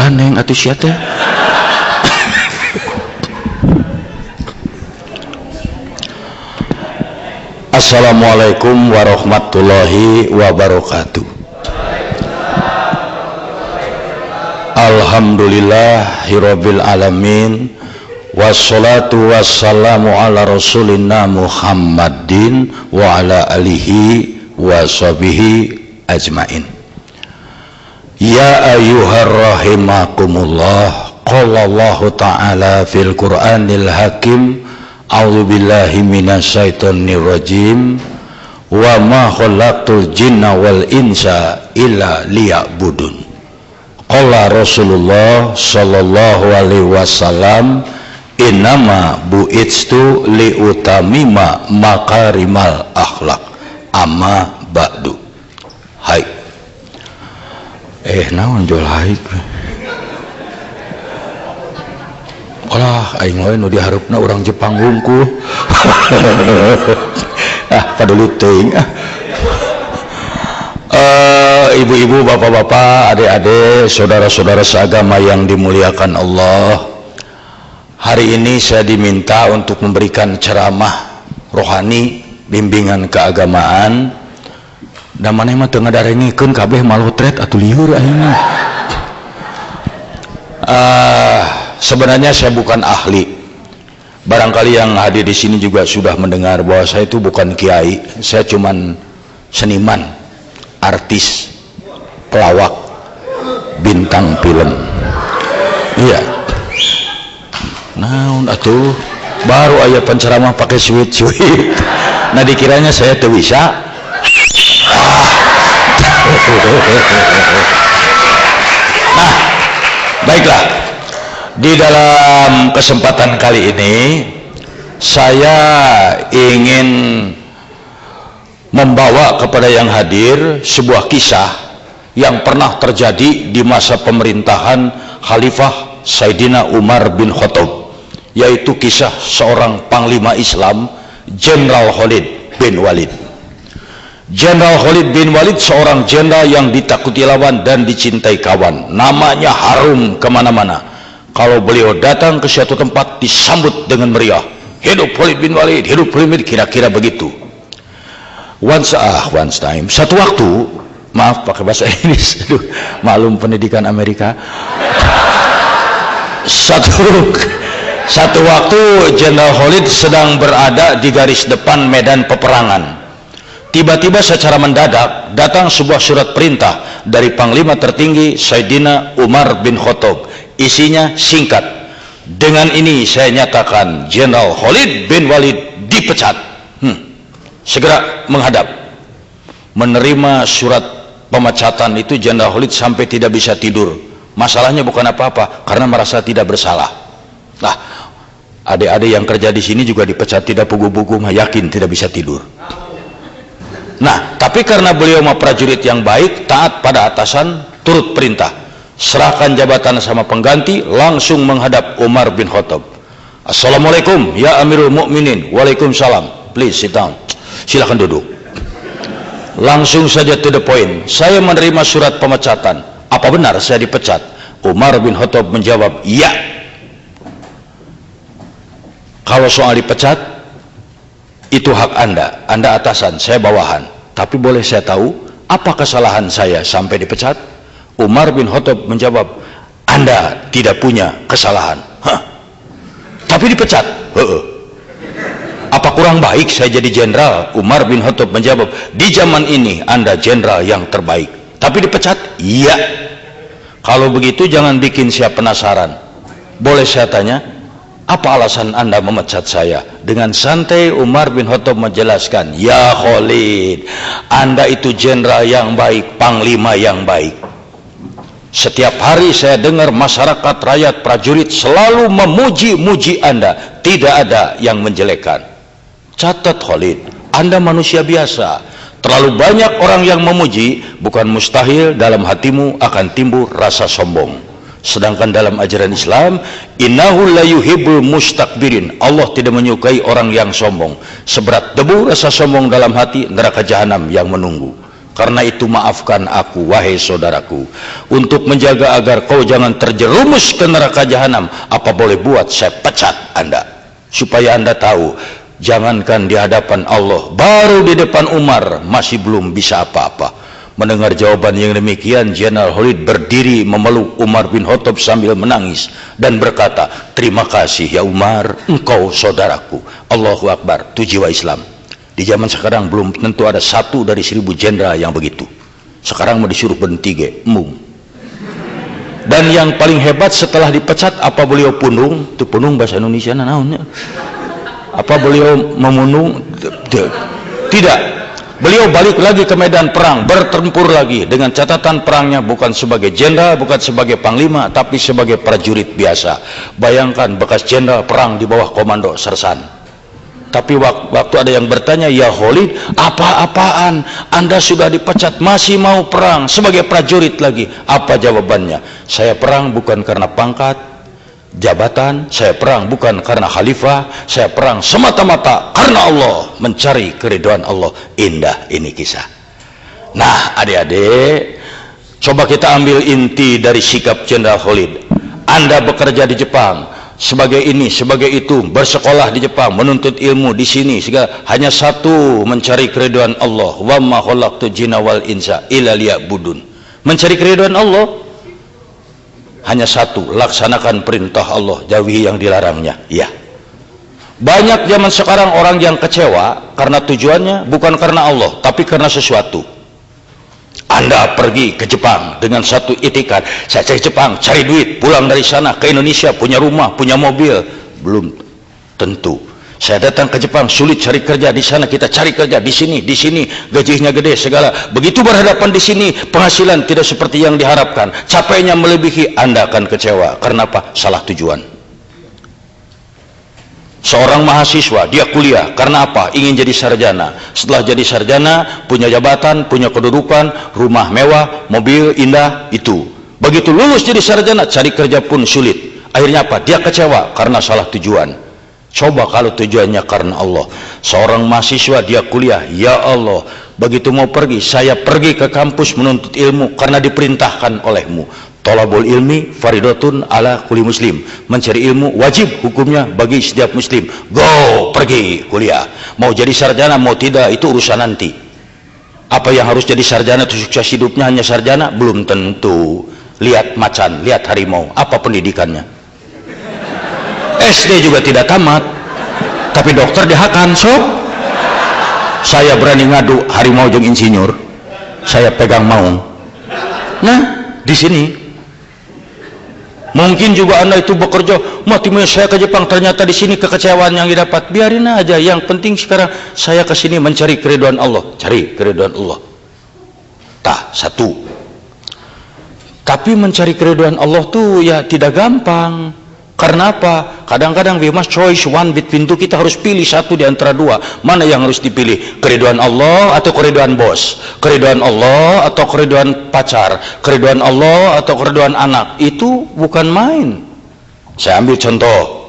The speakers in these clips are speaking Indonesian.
gandeng atuh sia teh. Assalamualaikum warahmatullahi wabarakatuh. Alhamdulillahirabbil alamin. Wassalatu wassalamu ala rasulina Muhammadin wa ala alihi wa sahbihi ajmain. Ya ayyuhar rahimakumullah, qala Allah ta'ala fil Qur'anil Hakim, a'udzu billahi minasyaitonir rajim, wa ma khalaqtul jinna wal insa illa liya'budun. Qala Rasulullah sallallahu alaihi wasallam, innama bu'itstu liutamima makarimal akhlak amma ba'du. Hai. Naon jol hai. Olah aing we nu diharupna urang Jepang hungkul. Padulit teuing. Ibu-ibu, bapak-bapak, adik-adik, saudara-saudara seagama yang dimuliakan Allah. Hari ini saya diminta untuk memberikan ceramah rohani, bimbingan keagamaan. Dan maneh mah teu ngadarengikeun kabeh malotret atuh lieur ayeuna. Sebenarnya saya bukan ahli. Barangkali yang hadir di sini juga sudah mendengar bahwa saya itu bukan kiai. Saya cuman seniman, artis, pelawak, bintang film. Iya. Naon atuh baru aya penceramah pakai sweet. Nah dikiranya saya teu bisa. Nah, baiklah. Di dalam kesempatan kali ini saya ingin membawa kepada yang hadir sebuah kisah yang pernah terjadi di masa pemerintahan Khalifah Sayyidina Umar bin Khattab, yaitu kisah seorang panglima Islam, Jenderal Khalid bin Walid. Jenderal Khalid bin Walid seorang jenderal yang ditakuti lawan dan dicintai kawan. Namanya harum kemana-mana. Kalau beliau datang ke suatu tempat disambut dengan meriah. Hidup Khalid bin Walid, hidup Khalid, kira-kira begitu. Once time, satu waktu, maaf pakai bahasa Inggris, maklum pendidikan Amerika. Satu waktu Jenderal Khalid sedang berada di garis depan medan peperangan. Tiba-tiba secara mendadak datang sebuah surat perintah dari Panglima tertinggi Sayyidina Umar bin Khattab. Isinya singkat. Dengan ini saya nyatakan Jenderal Khalid bin Walid dipecat. Segera menghadap. Menerima surat pemecatan itu Jenderal Khalid sampai tidak bisa tidur. Masalahnya bukan apa-apa, karena merasa tidak bersalah. Nah, adik-adik yang kerja di sini juga dipecat tidak pugu-pugu, yakin tidak bisa tidur. Nah, tapi karena beliau mah prajurit yang baik, taat pada atasan, turut perintah, serahkan jabatan sama pengganti, langsung menghadap Umar bin Khattab. Assalamualaikum ya Amirul Mukminin. Waalaikumsalam. Please sit down. Silakan duduk. Langsung saja to the point. Saya menerima surat pemecatan. Apa benar saya dipecat? Umar bin Khattab menjawab, iya. Kalau soal dipecat, itu hak Anda atasan, saya bawahan. Tapi boleh saya tahu, apa kesalahan saya sampai dipecat? Umar bin Khattab menjawab, Anda tidak punya kesalahan. Tapi dipecat? Apa kurang baik saya jadi jenderal? Umar bin Khattab menjawab, di zaman ini Anda jenderal yang terbaik. Tapi dipecat? Iya. Kalau begitu jangan bikin saya penasaran. Boleh saya tanya, apa alasan Anda memecat saya? Dengan santai Umar bin Khattab menjelaskan, ya Khalid, Anda itu jenderal yang baik, panglima yang baik. Setiap hari saya dengar masyarakat, rakyat, prajurit selalu memuji-muji Anda. Tidak ada yang menjelekkan. Catat Khalid, Anda manusia biasa. Terlalu banyak orang yang memuji, bukan mustahil dalam hatimu akan timbul rasa sombong. Sedangkan dalam ajaran Islam, innahu la yuhibbul mustakbirin, Allah tidak menyukai orang yang sombong. Seberat debu rasa sombong dalam hati, neraka jahanam yang menunggu. Karena itu maafkan aku, wahai saudaraku, untuk menjaga agar kau jangan terjerumus ke neraka jahanam. Apa boleh buat, saya pecat Anda. Supaya Anda tahu, jangankan di hadapan Allah, baru di depan Umar masih belum bisa apa-apa. Mendengar jawaban yang demikian, Jenderal Khalid berdiri memeluk Umar bin Khattab sambil menangis dan berkata, terima kasih ya Umar, engkau saudaraku. Allahu Akbar. Itu jiwa Islam. Di zaman sekarang belum tentu ada 1 dari 1000 jenderal yang begitu. Sekarang mau disuruh berhenti, Dan yang paling hebat, setelah dipecat, apa beliau punung? Itu punung bahasa Indonesia naonnya. Apa beliau memunung? Tidak. Beliau balik lagi ke medan perang, bertempur lagi, dengan catatan perangnya bukan sebagai jenderal, bukan sebagai panglima, tapi sebagai prajurit biasa. Bayangkan bekas jenderal perang di bawah komando sersan. Tapi waktu ada yang bertanya, ya Khalid, apa-apaan? Anda sudah dipecat, masih mau perang sebagai prajurit lagi? Apa jawabannya? Saya perang bukan karena pangkat, jabatan, saya perang bukan karena khalifah, saya perang semata-mata karena Allah, mencari keridhaan Allah. Indah ini kisah. Nah adik-adik, coba kita ambil inti dari sikap Jenderal Khalid. Anda bekerja di Jepang sebagai ini, sebagai itu, bersekolah di Jepang, menuntut ilmu di sini, segala, hanya satu, mencari keridhaan Allah. Wa ma khalaqtu jinna wal insa illa liya'budun. Mencari keridhaan Allah hanya satu, laksanakan perintah Allah, jauhi yang dilarangnya. Ya. Banyak zaman sekarang orang yang kecewa karena tujuannya bukan karena Allah, tapi karena sesuatu. Anda pergi ke Jepang dengan satu itikat, saya cari Jepang, cari duit, pulang dari sana ke Indonesia, punya rumah, punya mobil. Belum tentu. Saya datang ke Jepang, sulit cari kerja di sana, kita cari kerja di sini gajinya gede segala. Begitu berhadapan di sini, penghasilan tidak seperti yang diharapkan, capeknya melebihi, Anda akan kecewa. Karena apa? Salah tujuan. Seorang mahasiswa, dia kuliah karena apa? Ingin jadi sarjana. Setelah jadi sarjana, punya jabatan, punya kedudukan, rumah mewah, mobil indah, itu. Begitu lulus jadi sarjana, cari kerja pun sulit. Akhirnya apa? Dia kecewa karena salah tujuan. Coba kalau tujuannya karena Allah. Seorang mahasiswa, dia kuliah, ya Allah, begitu mau pergi, saya pergi ke kampus menuntut ilmu karena diperintahkan olehmu. Thalabul ilmi faridatun ala kulli muslim. Mencari ilmu wajib hukumnya bagi setiap muslim. Go, pergi kuliah. Mau jadi sarjana mau tidak, itu urusan nanti. Apa yang harus jadi sarjana itu sukses hidupnya hanya sarjana? Belum tentu. Lihat macan, lihat harimau, apa pendidikannya? SD juga tidak tamat, tapi dokter dihakan. Sob, saya berani ngadu harimau jeung insinyur, saya pegang maung. Nah, di sini mungkin juga Anda itu bekerja, mati saya ke Jepang, ternyata di sini kekecewaan yang didapat. Biarin aja, yang penting sekarang saya ke sini mencari keridhaan Allah. Cari keridhaan Allah. Satu. Tapi mencari keridhaan Allah tuh ya tidak gampang. Karena apa? Kadang-kadang we must choose one between two. Kita harus pilih satu di antara dua. Mana yang harus dipilih? Keridhaan Allah atau keridhaan bos? Keridhaan Allah atau keridhaan pacar? Keridhaan Allah atau keridhaan anak? Itu bukan main. Saya ambil contoh.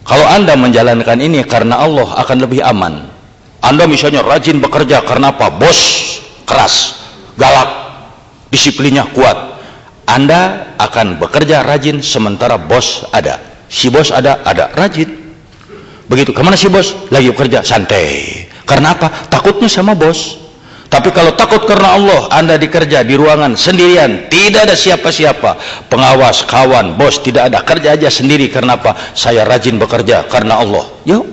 Kalau Anda menjalankan ini karena Allah, akan lebih aman. Anda misalnya rajin bekerja karena apa? Bos keras, galak, disiplinnya kuat. Anda akan bekerja rajin sementara bos ada. Si bos ada rajin. Begitu, kemana si bos? Lagi bekerja, santai. Karena apa? Takutnya sama bos. Tapi kalau takut karena Allah, Anda dikerja di ruangan sendirian, tidak ada siapa-siapa, pengawas, kawan, bos tidak ada, kerja aja sendiri. Karena apa? Saya rajin bekerja karena Allah. Yuk,